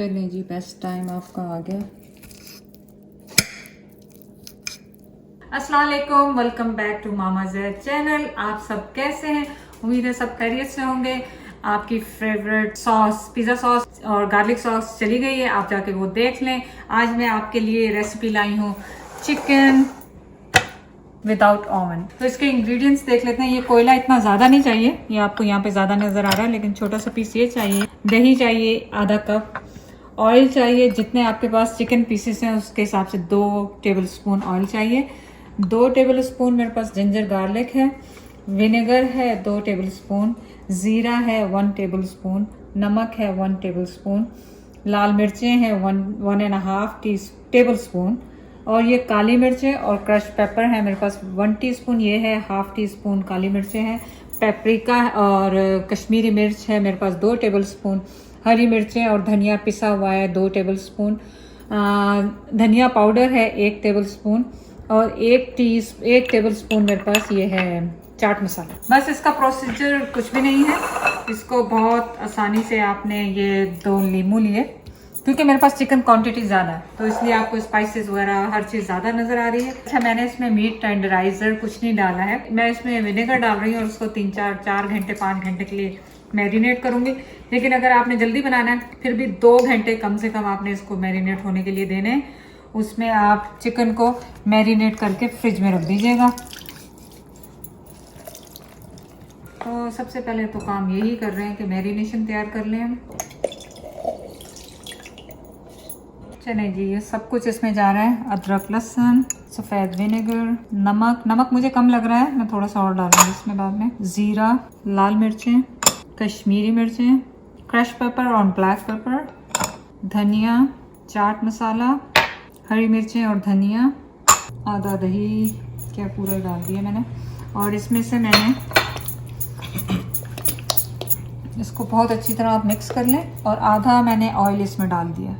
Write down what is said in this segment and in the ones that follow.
नहीं जी, best time आपका आ गया। अस्सलाम वालेकुम, welcome back to Mama Zaid channel. आप सब कैसे हैं? उम्मीद है सब खैरियत से होंगे। आपकी फेवरेट सॉस, पिज़्ज़ा सॉस और गार्लिक सॉस चली गई है, आप जाके वो देख लें। आज मैं आपके लिए रेसिपी लाई हूँ चिकन विदाउट ओवन। तो इसके इंग्रेडिएंट्स देख लेते हैं। ये कोयला इतना ज़्यादा नहीं चाहिए, ये आपको यहाँ पे ज़्यादा नज़र आ रहा है, लेकिन छोटा सा पीस ये चाहिए। दही चाहिए आधा कप, ऑयल चाहिए जितने आपके पास चिकन पीसेस हैं उसके हिसाब से 2 टेबल स्पून ऑयल चाहिए। 2 टेबल स्पून मेरे पास जिंजर गार्लिक है, विनेगर है 2 टेबल स्पून, ज़ीरा है 1 टेबल स्पून, नमक है 1 टेबल स्पून, लाल मिर्चें हैं 1.5 टेबल स्पून, और ये काली मिर्चें और क्रश पेपर है मेरे पास 1 टीस्पून, ये है हाफ टी स्पून काली मिर्चें हैं। पेपरिका और कश्मीरी मिर्च है मेरे पास 2 टेबल स्पून, हरी मिर्चें और धनिया पिसा हुआ है 2 टेबल स्पून, धनिया पाउडर है 1 टेबल स्पून, और 1 टेबल स्पून मेरे पास ये है चाट मसाला। बस इसका प्रोसीजर कुछ भी नहीं है। इसको बहुत आसानी से आपने ये 2 लीमू लिए, क्योंकि मेरे पास चिकन क्वांटिटी ज़्यादा है तो इसलिए आपको स्पाइसेस वगैरह हर चीज़ ज़्यादा नज़र आ रही है। अच्छा, मैंने इसमें मीट टेंडराइजर कुछ नहीं डाला है, मैं इसमें विनेगर डाल रही हूँ और उसको 4 घंटे 5 घंटे के लिए मैरिनेट करूंगी। लेकिन अगर आपने जल्दी बनाना है फिर भी 2 घंटे कम से कम आपने इसको मैरिनेट होने के लिए देने हैं। उसमें आप चिकन को मैरिनेट करके फ्रिज में रख दीजिएगा। तो सबसे पहले तो काम यही कर रहे हैं कि मैरिनेशन तैयार कर लें हम। चले जी, ये सब कुछ इसमें जा रहा है। अदरक, लहसुन, सफ़ेद विनेगर, नमक मुझे कम लग रहा है, मैं थोड़ा सा और डालूंगी इसमें बाद में, ज़ीरा, लाल मिर्चें, कश्मीरी मिर्चें, क्रश पेपर और ब्लैक पेपर, धनिया, चाट मसाला, हरी मिर्चें और धनिया, आधा दही क्या पूरा डाल दिया मैंने, और इसमें से मैंने इसको बहुत अच्छी तरह आप मिक्स कर लें, और आधा मैंने ऑयल इसमें डाल दिया।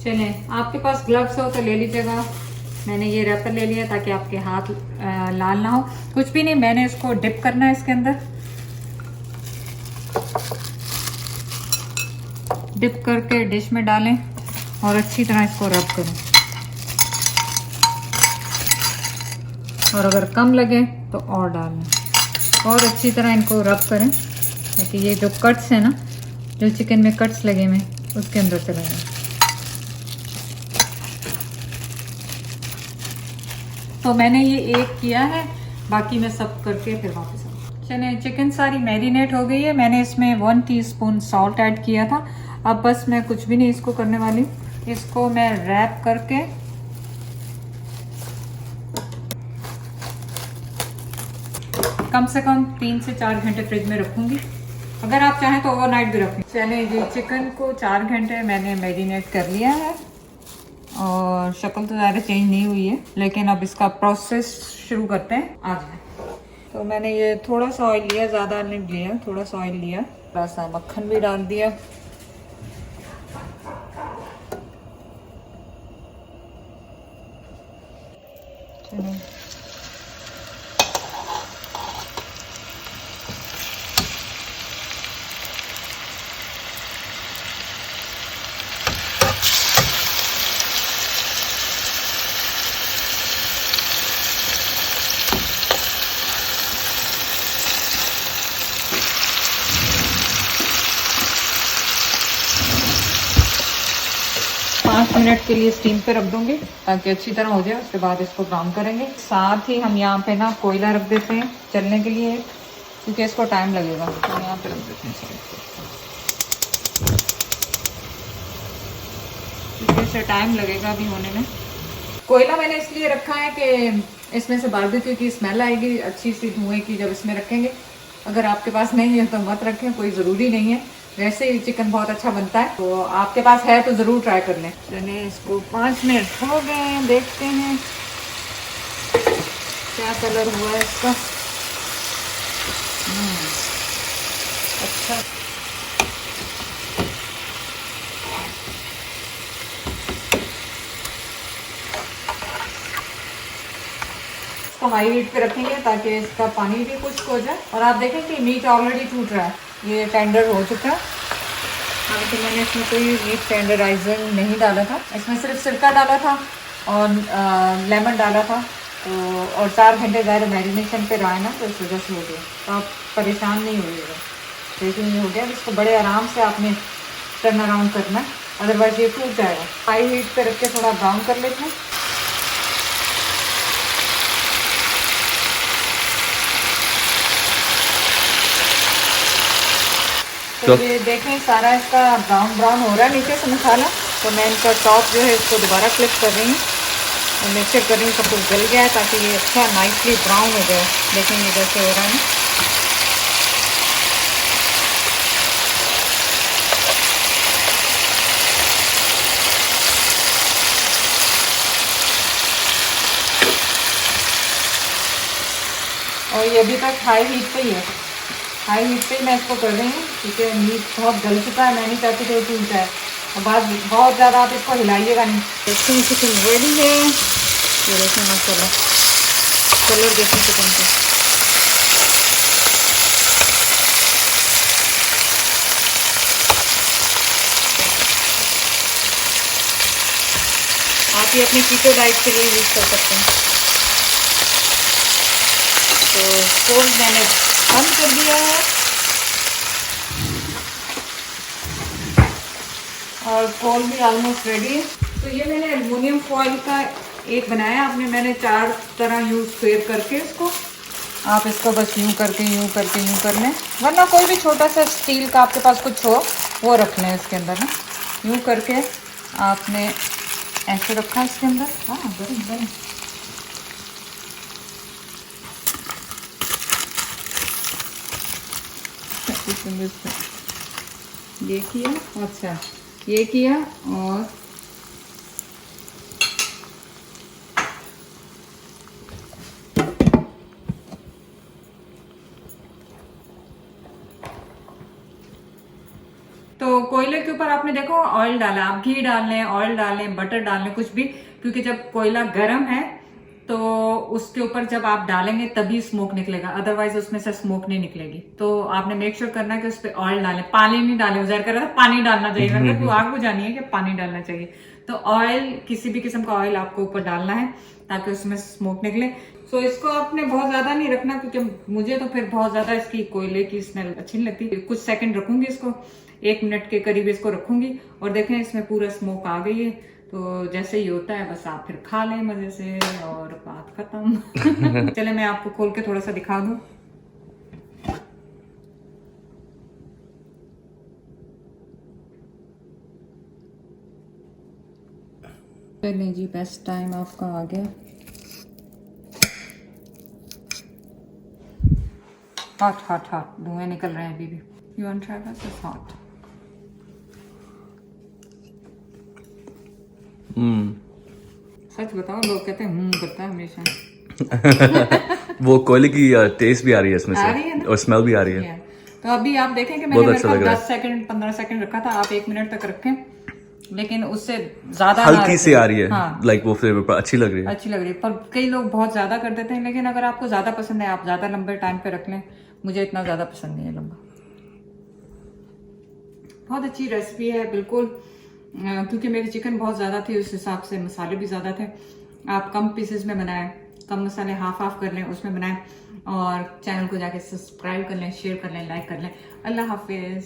चलें, आपके पास ग्लव्स हो तो ले लीजिएगा। मैंने ये रैपर ले लिया ताकि आपके हाथ लाल ना हो। कुछ भी नहीं, मैंने इसको डिप करना है इसके अंदर। डिप करके डिश में डालें और अच्छी तरह इसको रब करें, और अगर कम लगे तो और डालें, और अच्छी तरह इनको रब करें ताकि ये जो कट्स हैं ना, जो चिकन में कट्स लगे हुए उसके अंदर चला जाए। तो मैंने ये एक किया है, बाकी मैं सब करके फिर वापस आऊँ। चलिए, चिकन सारी मैरिनेट हो गई है। मैंने इसमें 1 टीस्पून सॉल्ट ऐड किया था। अब बस मैं कुछ भी नहीं इसको करने वाली, इसको मैं रैप करके कम से कम 3 से 4 घंटे फ्रिज में रखूंगी। अगर आप चाहें तो ओवरनाइट भी रखें। चलिए जी, चिकन को 4 घंटे मैंने मैरिनेट कर लिया है, और शक्ल तो ज़्यादा चेंज नहीं हुई है, लेकिन अब इसका प्रोसेस शुरू करते हैं। आज तो मैंने ये थोड़ा सा ऑयल लिया, ज़्यादा नहीं लिया, थोड़ा सा ऑयल लिया, थोड़ा सा मक्खन भी डाल दिया। चलो, 5 मिनट के लिए स्टीम पे रख दूंगी ताकि अच्छी तरह हो जाए। उसके बाद इसको ब्राउन करेंगे। साथ ही हम यहाँ पे ना कोयला रख देते हैं चलने के लिए, क्योंकि इसको टाइम लगेगा। तो यहाँ पे रख देते हैं क्योंकि इसे टाइम लगेगा अभी होने में। कोयला मैंने इसलिए रखा है कि इसमें से बारबेक्यू की स्मेल आएगी अच्छी सी धुएं की जब इसमें रखेंगे। अगर आपके पास नहीं है तो मत रखें, कोई ज़रूरी नहीं है। वैसे ही चिकन बहुत अच्छा बनता है, तो आपके पास है तो ज़रूर ट्राई कर लें। चलिए, इसको 5 मिनट हो गए हैं, देखते हैं क्या कलर हुआ है इसका। अच्छा, हाई हीट पे रखेंगे ताकि इसका पानी भी खुश्क हो जाए। और आप देखें कि मीट ऑलरेडी टूट रहा है, ये टेंडर हो चुका है। हालांकि मैंने इसमें कोई मीट टेंडराइजर नहीं डाला था, इसमें सिर्फ सिरका डाला था और लेमन डाला था। तो और 4 घंटे ज़्यादा मैरिनेशन पे रहा है ना, तो इस वजह से हो गया। तो आप परेशान नहीं होइएगा। देखिए ये हो गया। इसको बड़े आराम से आपने टर्न अराउंड करना है, अदरवाइज ये टूट जाएगा। हाई हीट पे रख के थोड़ा ब्राउन कर लेते हैं। तो ये देखें सारा इसका ब्राउन ब्राउन हो रहा है नीचे से मसाला। तो मैं इनका टॉप जो है इसको दोबारा क्लिक कर रही हूँ और मिक्सचर कर रही हूँ, सब कुछ गल गया है ताकि ये अच्छा नाइसली ब्राउन हो जाए। देखें ये जैसे हो रहा है ना। और ये अभी तक हाई हीट पे ही है, हाई हीट पे मैं इसको कर रही हूँ क्योंकि मीट बहुत गल चुका है। मैं नहीं चाहती कि वो टूट जाए और बहुत ज़्यादा आप इसको हिलाइएगा नहीं। देखिए चिकन रेडी है। ये देखें माशाल्लाह कलर देखें चिकन का। आप ये अपनी कीटो डाइट के लिए यूज़ कर सकते हैं। तो स्टोव मैंने बंद कर दिया है और कोल भी ऑलमोस्ट रेडी है। तो ये मैंने एल्युमिनियम फॉइल का एक बनाया आपने, मैंने 4 तरह यूज फेयर करके इसको। आप इसको बस यूं करके यूं करके यूं कर लें, वरना कोई भी छोटा सा स्टील का आपके पास कुछ हो वो रख लें इसके अंदर ना। यूं करके आपने ऐसे रखा इसके अंदर। हाँ गरम गरम। ये किया, अच्छा ये किया और तो कोयले के ऊपर आपने देखो ऑयल डाला, आप घी डाल लें, ऑयल डाल लें, बटर डाल लें, कुछ भी, क्योंकि जब कोयला गर्म है तो उसके ऊपर जब आप डालेंगे तभी स्मोक निकलेगा, अदरवाइज उसमें से स्मोक नहीं निकलेगी। तो आपने मेक श्योर करना है कि उस पर ऑयल डालें, पानी नहीं डालें। उजैर कर रहा था पानी डालना चाहिए, अगर तो आग बुझानी है कि पानी डालना चाहिए। तो ऑयल, किसी भी किस्म का ऑयल आपको ऊपर डालना है ताकि उसमें स्मोक निकले। सो इसको आपने बहुत ज्यादा नहीं रखना क्योंकि मुझे तो फिर बहुत ज्यादा इसकी कोयले की स्मेल अच्छी नहीं लगती। कुछ सेकंड रखूंगी इसको, 1 मिनट के करीब इसको रखूंगी और देखें इसमें पूरा स्मोक आ गई है। तो जैसे ही होता है बस आप फिर खा लें मजे से और बात खत्म। चले मैं आपको खोल के थोड़ा सा दिखा दूं। नहीं जी, बेस्ट टाइम आपका आ गया। हॉट हॉट हॉट धुएं निकल रहे हैं अभी भी। You want try this? It's hot. सच बताओ, लोग कहते हैं करता है हमेशा। वो कोयले की टेस्ट भी आ रही है इसमें आ रही है से ना? और स्मेल भी आ रही है। तो अभी आप देखें कि मैंने बहुत अच्छा लग रहा है। 10 सेकंड 15 सेकंड रखा था, आप 1 मिनट तक रखें, लेकिन उससे ज्यादा हल्की सी आ रही है। हाँ, लाइक वो फ्लेवर पर अच्छी लग रही है। अच्छी लग रही है। पर कई लोग बहुत ज्यादा कर देते हैं, लेकिन अगर आपको ज्यादा पसंद है आप ज्यादा लंबे टाइम पे रख लें। मुझे इतना ज्यादा पसंद नहीं है लंबा। बहुत अच्छी रेसिपी है बिल्कुल, क्योंकि मेरी चिकन बहुत ज्यादा थी, उस हिसाब से मसाले भी ज्यादा थे। आप कम पीसेस में बनाएं, कम मसाले हाफ कर लें उसमें बनाएं, और चैनल को जाके सब्सक्राइब कर लें, शेयर कर लें, लाइक कर लें। अल्लाह हाफिज।